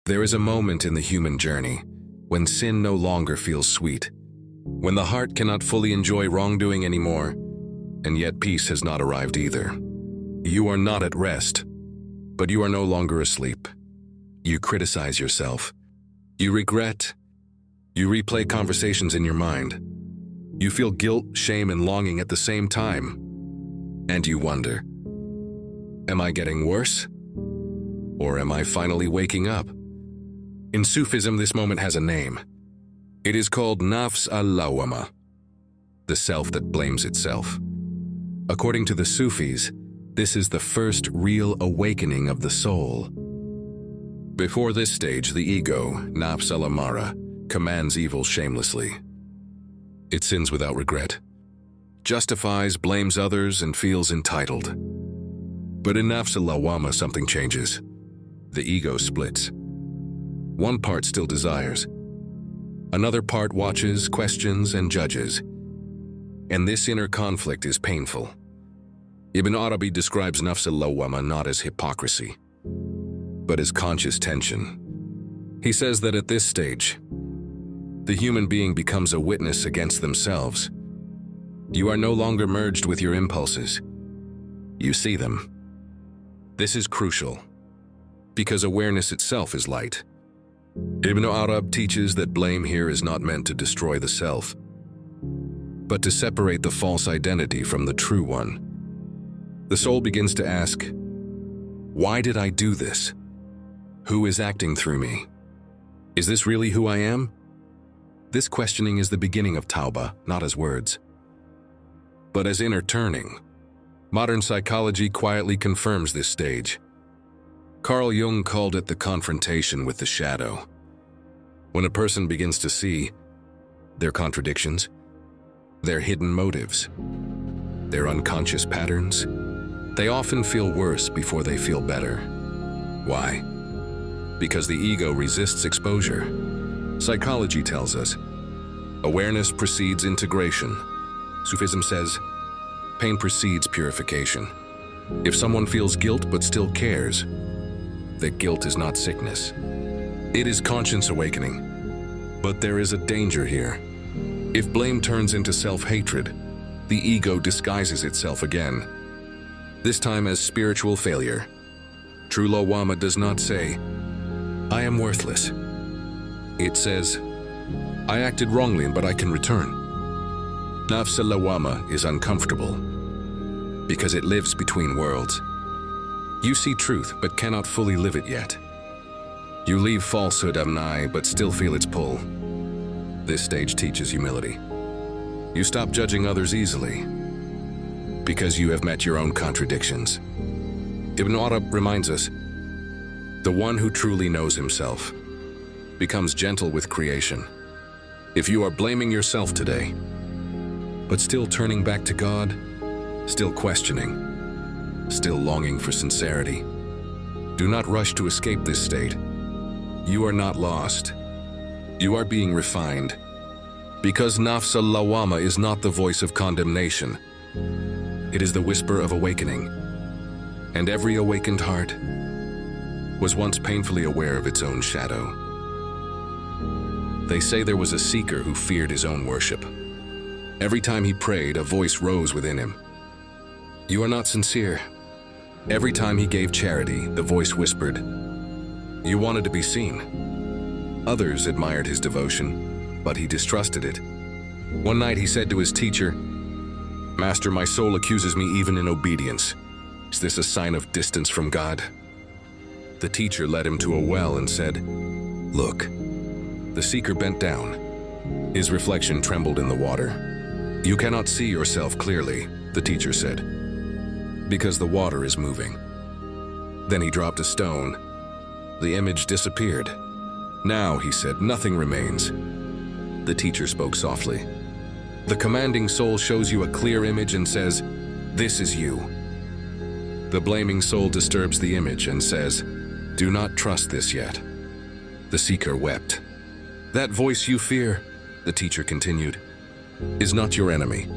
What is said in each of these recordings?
There is a moment in the human journey when sin no longer feels sweet, when the heart cannot fully enjoy wrongdoing anymore, and yet peace has not arrived either. You are not at rest, but you are no longer asleep. You criticize yourself. You regret. You replay conversations in your mind. You feel guilt, shame, and longing at the same time. And you wonder, am I getting worse? Or am I finally waking up? In Sufism, this moment has a name. It is called Nafs al-Lawwāmah, the self that blames itself. According to the Sufis, this is the first real awakening of the soul. Before this stage, the ego, Nafs al-Amarah, commands evil shamelessly. It sins without regret, justifies, blames others, and feels entitled. But in Nafs al-Lawwāmah, something changes. The ego splits. One part still desires. Another part watches, questions, and judges. And this inner conflict is painful. Ibn Arabi describes Nafs al-Lawwāmah not as hypocrisy, but as conscious tension. He says that at this stage, the human being becomes a witness against themselves. You are no longer merged with your impulses. You see them. This is crucial, because awareness itself is light. Ibn Arabi teaches that blame here is not meant to destroy the self, but to separate the false identity from the true one. The soul begins to ask, why did I do this? Who is acting through me? Is this really who I am? This questioning is the beginning of Tawbah, not as words, but as inner turning. Modern psychology quietly confirms this stage. Carl Jung called it the confrontation with the shadow. When a person begins to see their contradictions, their hidden motives, their unconscious patterns, they often feel worse before they feel better. Why? Because the ego resists exposure. Psychology tells us, awareness precedes integration. Sufism says, pain precedes purification. If someone feels guilt but still cares, that guilt is not sickness. It is conscience awakening. But there is a danger here. If blame turns into self-hatred, the ego disguises itself again, this time as spiritual failure. True Lawwāmah does not say, I am worthless. It says, I acted wrongly, but I can return. Nafs al-Lawwāmah is uncomfortable because it lives between worlds. You see truth, but cannot fully live it yet. You leave falsehood nigh, but still feel its pull. This stage teaches humility. You stop judging others easily because you have met your own contradictions. Ibn Arabi reminds us, the one who truly knows himself becomes gentle with creation. If you are blaming yourself today, but still turning back to God, still questioning, still longing for sincerity, do not rush to escape this state. You are not lost. You are being refined. Because Nafs al-Lawwāmah is not the voice of condemnation. It is the whisper of awakening. And every awakened heart was once painfully aware of its own shadow. They say there was a seeker who feared his own worship. Every time he prayed, a voice rose within him. You are not sincere. Every time he gave charity, the voice whispered, you wanted to be seen. Others admired his devotion, but he distrusted it. One night he said to his teacher, Master, my soul accuses me even in obedience. Is this a sign of distance from God? The teacher led him to a well and said, Look. The seeker bent down. His reflection trembled in the water. You cannot see yourself clearly, the teacher said, because the water is moving. Then he dropped a stone. The image disappeared. Now, he said, nothing remains. The teacher spoke softly. The commanding soul shows you a clear image and says, this is you. The blaming soul disturbs the image and says, do not trust this yet. The seeker wept. That voice you fear, the teacher continued, is not your enemy.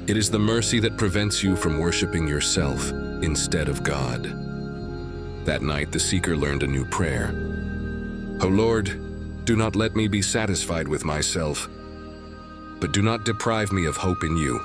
It is the mercy that prevents you from worshiping yourself instead of God. That night, the seeker learned a new prayer. O Lord, do not let me be satisfied with myself, but do not deprive me of hope in you.